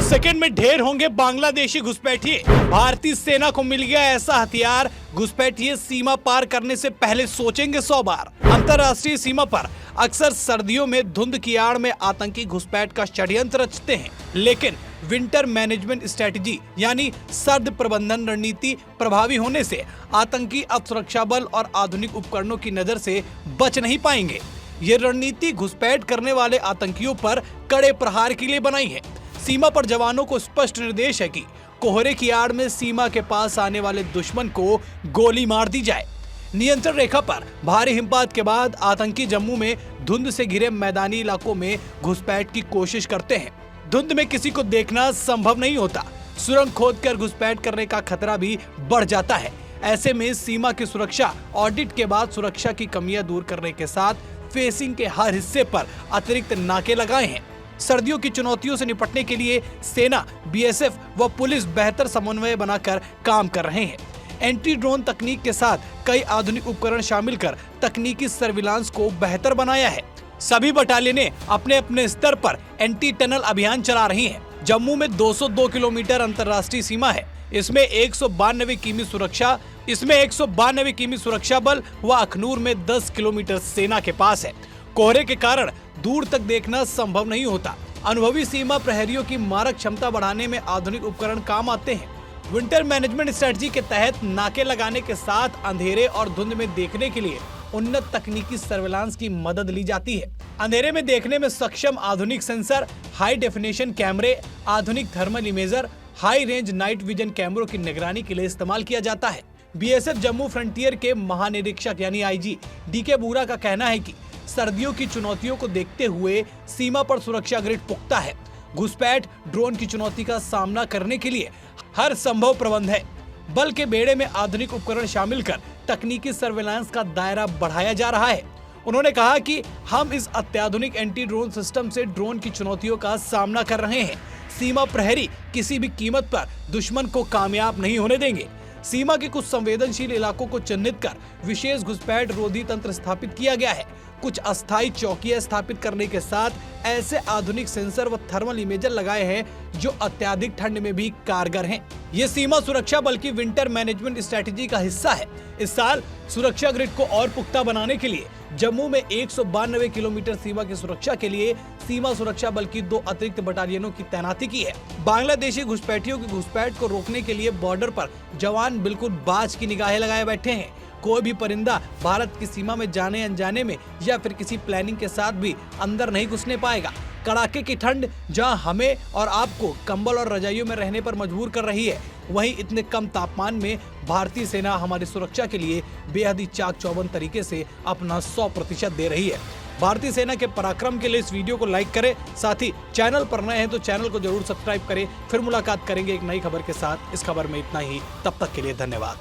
तो सेकंड में ढेर होंगे बांग्लादेशी घुसपैठिए। भारतीय सेना को मिल गया ऐसा हथियार, घुसपैठिए सीमा पार करने से पहले सोचेंगे 100 बार। अंतर्राष्ट्रीय सीमा पर अक्सर सर्दियों में धुंध की आड़ में आतंकी घुसपैठ का षड्यंत्र रचते हैं, लेकिन विंटर मैनेजमेंट स्ट्रेटजी यानी सर्द प्रबंधन रणनीति प्रभावी होने से आतंकी अब सुरक्षा बल और आधुनिक उपकरणों की नजर से बच नहीं पाएंगे। ये रणनीति घुसपैठ करने वाले आतंकियों पर कड़े प्रहार के लिए बनाई है। सीमा पर जवानों को स्पष्ट निर्देश है कि कोहरे की आड़ में सीमा के पास आने वाले दुश्मन को गोली मार दी जाए। नियंत्रण रेखा पर भारी हिमपात के बाद आतंकी जम्मू में धुंध से घिरे मैदानी इलाकों में घुसपैठ की कोशिश करते हैं। धुंध में किसी को देखना संभव नहीं होता, सुरंग खोदकर घुसपैठ करने का खतरा भी बढ़ जाता है। ऐसे में सीमा की सुरक्षा ऑडिट के बाद सुरक्षा की कमियां दूर करने के साथ फेसिंग के हर हिस्से पर अतिरिक्त नाके लगाए हैं। सर्दियों की चुनौतियों से निपटने के लिए सेना, बीएसएफ व पुलिस बेहतर समन्वय बनाकर काम कर रहे हैं। एंटी ड्रोन तकनीक के साथ कई आधुनिक उपकरण शामिल कर तकनीकी सर्विलांस को बेहतर बनाया है। सभी बटालियनें अपने अपने स्तर पर एंटी टनल अभियान चला रही हैं। जम्मू में 202 किलोमीटर अंतर्राष्ट्रीय सीमा है। इसमें 192 किमी सुरक्षा बल व अखनूर में 10 किलोमीटर सेना के पास है। कोहरे के कारण दूर तक देखना संभव नहीं होता। अनुभवी सीमा प्रहरियों की मारक क्षमता बढ़ाने में आधुनिक उपकरण काम आते हैं। विंटर मैनेजमेंट स्ट्रेटजी के तहत नाके लगाने के साथ अंधेरे और धुंध में देखने के लिए उन्नत तकनीकी सर्विलांस की मदद ली जाती है। अंधेरे में देखने में सक्षम आधुनिक सेंसर, हाई डेफिनेशन कैमरे, आधुनिक thermal imager, high range night vision कैमरों की निगरानी के लिए इस्तेमाल किया जाता है। बीएसएफ जम्मू फ्रंटियर के महानिरीक्षक यानी आईजी डीके बूरा का कहना है कि सर्दियों की चुनौतियों को देखते हुए सीमा पर सुरक्षा ग्रिड पुख्ता है। घुसपैठ ड्रोन की चुनौती का सामना करने के लिए हर संभव प्रबंध है। बल के बेड़े में आधुनिक उपकरण शामिल कर तकनीकी सर्विलांस का दायरा बढ़ाया जा रहा है। उन्होंने कहा कि हम इस अत्याधुनिक एंटी ड्रोन सिस्टम से ड्रोन की चुनौतियों का सामना कर रहे हैं। सीमा प्रहरी किसी भी कीमत पर दुश्मन को कामयाब नहीं होने देंगे। सीमा के कुछ संवेदनशील इलाकों को चिन्हित कर विशेष घुसपैठ रोधी तंत्र स्थापित किया गया है। कुछ अस्थायी चौकियां स्थापित करने के साथ ऐसे आधुनिक सेंसर व थर्मल इमेजर लगाए हैं जो अत्यधिक ठंड में भी कारगर हैं। ये सीमा सुरक्षा बल की विंटर मैनेजमेंट स्ट्रेटजी का हिस्सा है। इस साल सुरक्षा ग्रिड को और पुख्ता बनाने के लिए जम्मू में 192 किलोमीटर सीमा की सुरक्षा के लिए सीमा सुरक्षा बल की 2 अतिरिक्त बटालियनों की तैनाती की है। बांग्लादेशी घुसपैठियों की घुसपैठ को रोकने के लिए बॉर्डर पर जवान बिल्कुल बाज की निगाहें लगाए बैठे हैं। कोई भी परिंदा भारत की सीमा में जाने अनजाने में या फिर किसी प्लानिंग के साथ भी अंदर नहीं घुसने पाएगा। कड़ाके की ठंड जहां हमें और आपको कंबल और रजाइयों में रहने पर मजबूर कर रही है, वहीं इतने कम तापमान में भारतीय सेना हमारी सुरक्षा के लिए बेहद ही चाक चौबंद तरीके से अपना 100% दे रही है। भारतीय सेना के पराक्रम के लिए इस वीडियो को लाइक करें, साथ ही चैनल पर नए हैं तो चैनल को जरूर सब्सक्राइब करें। फिर मुलाकात करेंगे एक नई खबर के साथ। इस खबर में इतना ही, तब तक के लिए धन्यवाद।